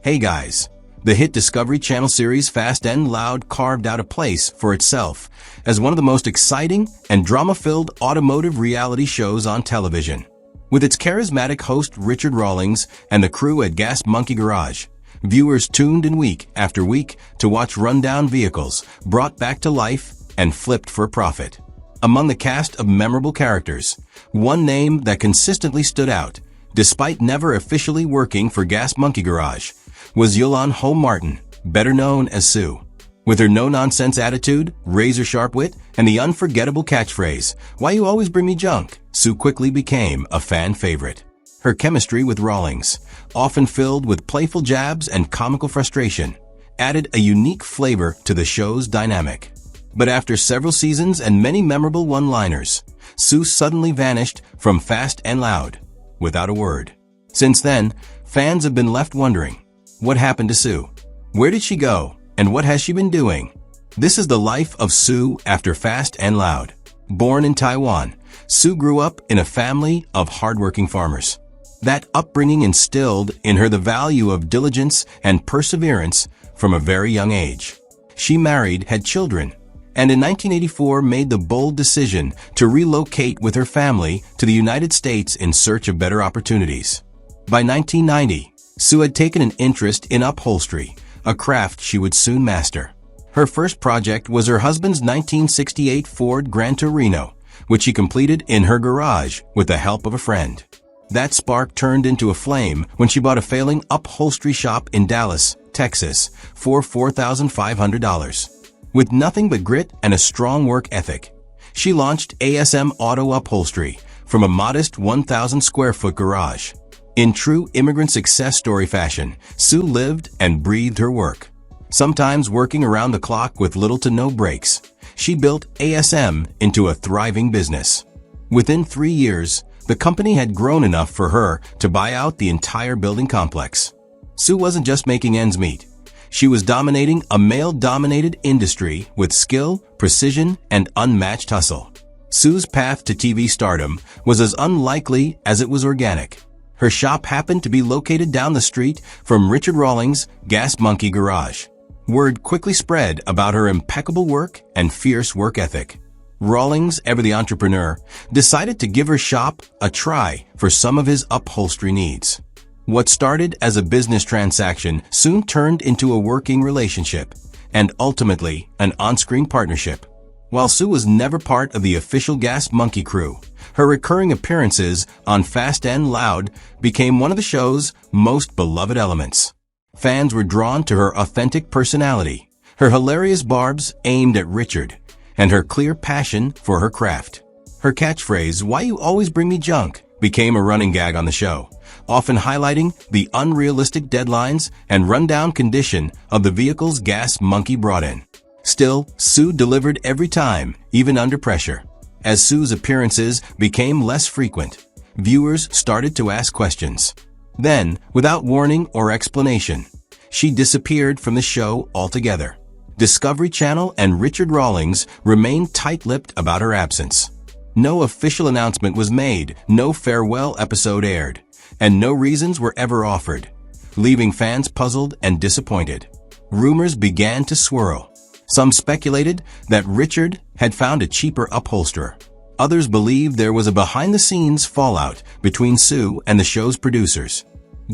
Hey guys! The hit Discovery Channel series Fast and Loud carved out a place for itself as one of the most exciting and drama-filled automotive reality shows on television. With its charismatic host Richard Rawlings and the crew at Gas Monkey Garage, viewers tuned in week after week to watch rundown vehicles brought back to life and flipped for profit. Among the cast of memorable characters, one name that consistently stood out, despite never officially working for Gas Monkey Garage, was Yolande Ho Martin, better known as Sue. With her no-nonsense attitude, razor-sharp wit, and the unforgettable catchphrase, "Why you always bring me junk?" Sue quickly became a fan favorite. Her chemistry with Rawlings, often filled with playful jabs and comical frustration, added a unique flavor to the show's dynamic. But after several seasons and many memorable one-liners, Sue suddenly vanished from Fast and Loud, without a word. Since then, fans have been left wondering, what happened to Sue? Where did she go? And what has she been doing? This is the life of Sue after Fast and Loud. Born in Taiwan, Sue grew up in a family of hardworking farmers. That upbringing instilled in her the value of diligence and perseverance from a very young age. She married, had children, and in 1984 made the bold decision to relocate with her family to the United States in search of better opportunities. By 1990, Sue had taken an interest in upholstery, a craft she would soon master. Her first project was her husband's 1968 Ford Gran Torino, which she completed in her garage with the help of a friend. That spark turned into a flame when she bought a failing upholstery shop in Dallas, Texas, for $4,500. With nothing but grit and a strong work ethic, she launched ASM Auto Upholstery from a modest 1,000 square foot garage. In true immigrant success story fashion, Sue lived and breathed her work. Sometimes working around the clock with little to no breaks, she built ASM into a thriving business. Within 3 years, the company had grown enough for her to buy out the entire building complex. Sue wasn't just making ends meet. She was dominating a male-dominated industry with skill, precision, and unmatched hustle. Sue's path to TV stardom was as unlikely as it was organic. Her shop happened to be located down the street from Richard Rawlings' Gas Monkey Garage. Word quickly spread about her impeccable work and fierce work ethic. Rawlings, ever the entrepreneur, decided to give her shop a try for some of his upholstery needs. What started as a business transaction soon turned into a working relationship, and ultimately an on-screen partnership. While Sue was never part of the official Gas Monkey crew, her recurring appearances on Fast and Loud became one of the show's most beloved elements. Fans were drawn to her authentic personality, her hilarious barbs aimed at Richard, and her clear passion for her craft. Her catchphrase, "Why you always bring me junk?" became a running gag on the show, often highlighting the unrealistic deadlines and rundown condition of the vehicles Gas Monkey brought in. Still, Sue delivered every time, even under pressure. As Sue's appearances became less frequent, viewers started to ask questions. Then, without warning or explanation, she disappeared from the show altogether. Discovery Channel and Richard Rawlings remained tight-lipped about her absence. No official announcement was made, no farewell episode aired, and no reasons were ever offered, leaving fans puzzled and disappointed. Rumors began to swirl. Some speculated that Richard had found a cheaper upholsterer. Others believed there was a behind-the-scenes fallout between Sue and the show's producers.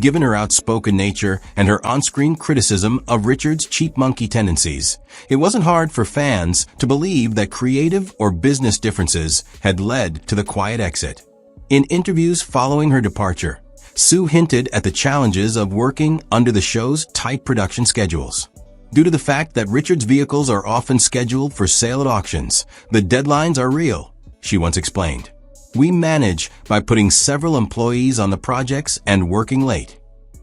Given her outspoken nature and her on-screen criticism of Richard's cheap monkey tendencies, it wasn't hard for fans to believe that creative or business differences had led to the quiet exit. In interviews following her departure, Sue hinted at the challenges of working under the show's tight production schedules. Due to the fact that Richard's vehicles are often scheduled for sale at auctions, the deadlines are real, she once explained. "We manage by putting several employees on the projects and working late."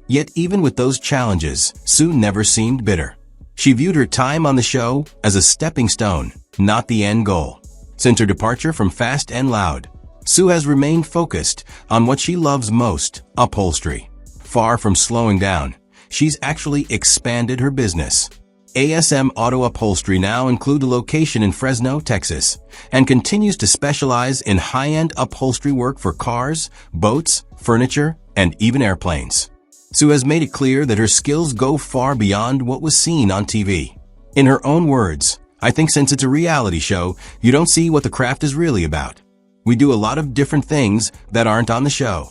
Yet even with those challenges, Sue never seemed bitter. She viewed her time on the show as a stepping stone, not the end goal. Since her departure from Fast and Loud, Sue has remained focused on what she loves most, upholstery. Far from slowing down, she's actually expanded her business. ASM Auto Upholstery now includes a location in Fresno, Texas, and continues to specialize in high-end upholstery work for cars, boats, furniture, and even airplanes. Sue has made it clear that her skills go far beyond what was seen on TV. In her own words, "I think since it's a reality show, you don't see what the craft is really about. We do a lot of different things that aren't on the show."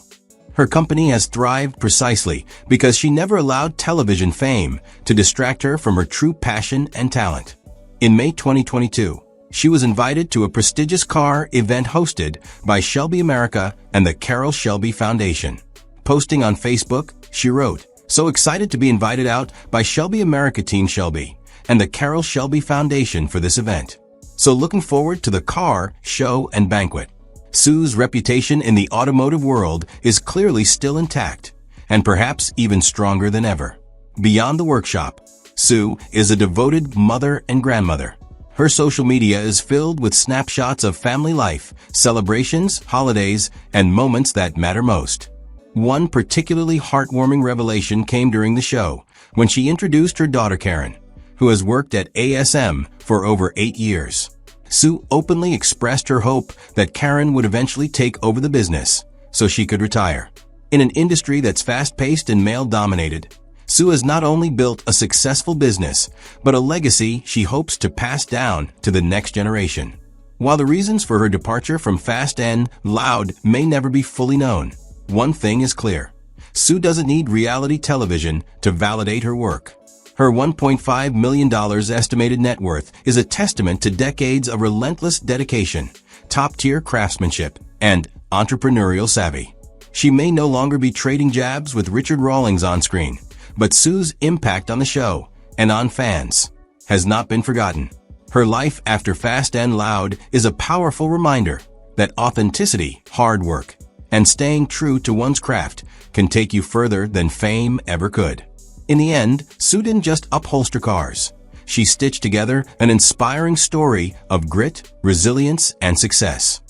Her company has thrived precisely because she never allowed television fame to distract her from her true passion and talent. In May 2022, she was invited to a prestigious car event hosted by Shelby America and the Carroll Shelby Foundation. Posting on Facebook, she wrote, "So excited to be invited out by Shelby America Team Shelby and the Carroll Shelby Foundation for this event. So looking forward to the car, show, and banquet." Sue's reputation in the automotive world is clearly still intact, and perhaps even stronger than ever. Beyond the workshop, Sue is a devoted mother and grandmother. Her social media is filled with snapshots of family life, celebrations, holidays, and moments that matter most. One particularly heartwarming revelation came during the show, when she introduced her daughter Karen, who has worked at ASM for over 8 years. Sue openly expressed her hope that Karen would eventually take over the business, so she could retire. In an industry that's fast-paced and male-dominated, Sue has not only built a successful business, but a legacy she hopes to pass down to the next generation. While the reasons for her departure from Fast and Loud may never be fully known, one thing is clear. Sue doesn't need reality television to validate her work. Her $1.5 million estimated net worth is a testament to decades of relentless dedication, top-tier craftsmanship, and entrepreneurial savvy. She may no longer be trading jabs with Richard Rawlings on screen, but Sue's impact on the show and on fans has not been forgotten. Her life after Fast and Loud is a powerful reminder that authenticity, hard work, and staying true to one's craft can take you further than fame ever could. In the end, Sue didn't just upholster cars. She stitched together an inspiring story of grit, resilience, and success.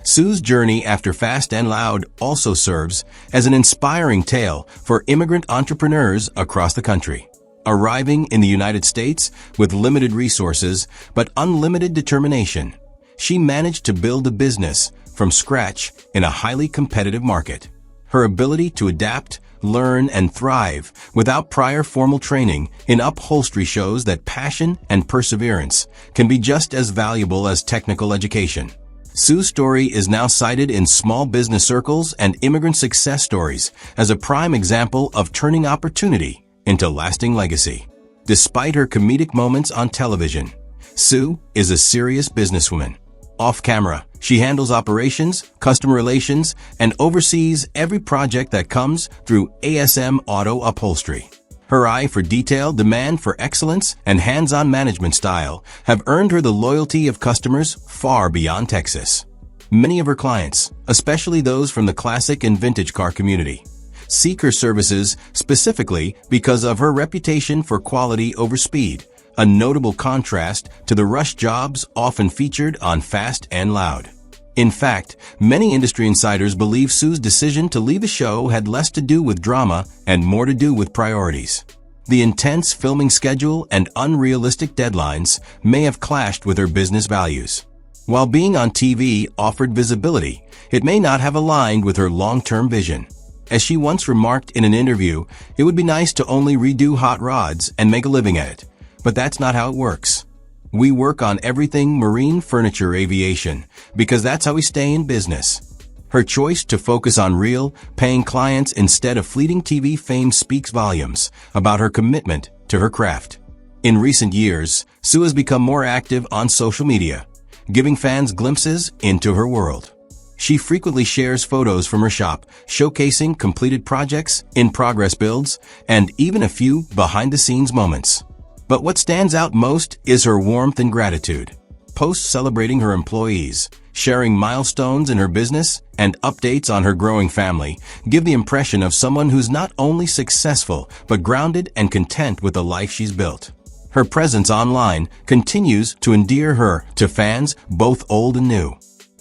Sue's journey after Fast and Loud also serves as an inspiring tale for immigrant entrepreneurs across the country. Arriving in the United States with limited resources but unlimited determination, she managed to build a business from scratch in a highly competitive market. Her ability to adapt, learn, and thrive without prior formal training in upholstery shows that passion and perseverance can be just as valuable as technical education. Sue's story is now cited in small business circles and immigrant success stories as a prime example of turning opportunity into lasting legacy. Despite her comedic moments on television, Sue is a serious businesswoman. Off camera, she handles operations, customer relations, and oversees every project that comes through ASM Auto Upholstery. Her eye for detail, demand for excellence, and hands-on management style have earned her the loyalty of customers far beyond Texas. Many of her clients, especially those from the classic and vintage car community, seek her services specifically because of her reputation for quality over speed, a notable contrast to the rush jobs often featured on Fast and Loud. In fact, many industry insiders believe Sue's decision to leave the show had less to do with drama and more to do with priorities. The intense filming schedule and unrealistic deadlines may have clashed with her business values. While being on TV offered visibility, it may not have aligned with her long-term vision. As she once remarked in an interview, it would be nice to only redo hot rods and make a living at it. But that's not how it works. We work on everything marine, furniture, aviation, because that's how we stay in business. Her choice to focus on real, paying clients instead of fleeting TV fame speaks volumes about her commitment to her craft. In recent years, Sue has become more active on social media, giving fans glimpses into her world. She frequently shares photos from her shop, showcasing completed projects, in-progress builds, and even a few behind-the-scenes moments. But what stands out most is her warmth and gratitude. Posts celebrating her employees, sharing milestones in her business, and updates on her growing family give the impression of someone who's not only successful, but grounded and content with the life she's built. Her presence online continues to endear her to fans, both old and new.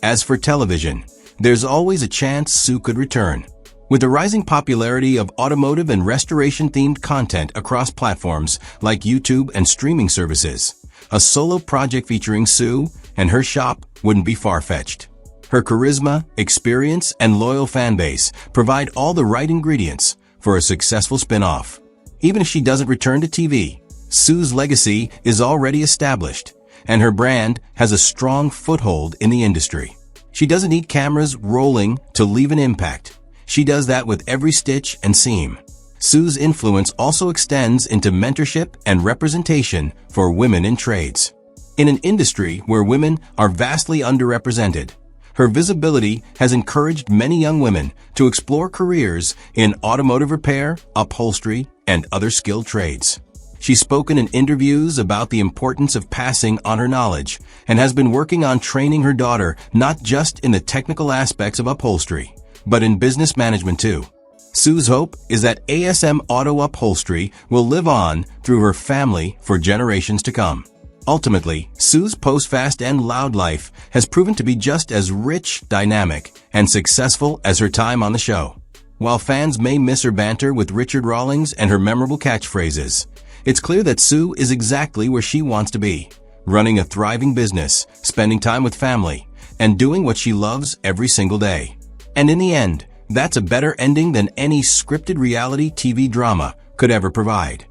As for television, there's always a chance Sue could return. With the rising popularity of automotive and restoration-themed content across platforms like YouTube and streaming services, a solo project featuring Sue and her shop wouldn't be far-fetched. Her charisma, experience, and loyal fan base provide all the right ingredients for a successful spin-off. Even if she doesn't return to TV, Sue's legacy is already established, and her brand has a strong foothold in the industry. She doesn't need cameras rolling to leave an impact. She does that with every stitch and seam. Sue's influence also extends into mentorship and representation for women in trades. In an industry where women are vastly underrepresented, her visibility has encouraged many young women to explore careers in automotive repair, upholstery, and other skilled trades. She's spoken in interviews about the importance of passing on her knowledge and has been working on training her daughter not just in the technical aspects of upholstery, but in business management too. Sue's hope is that ASM Auto Upholstery will live on through her family for generations to come. Ultimately, Sue's post-Fast and Loud life has proven to be just as rich, dynamic, and successful as her time on the show. While fans may miss her banter with Richard Rawlings and her memorable catchphrases, it's clear that Sue is exactly where she wants to be, running a thriving business, spending time with family, and doing what she loves every single day. And in the end, that's a better ending than any scripted reality TV drama could ever provide.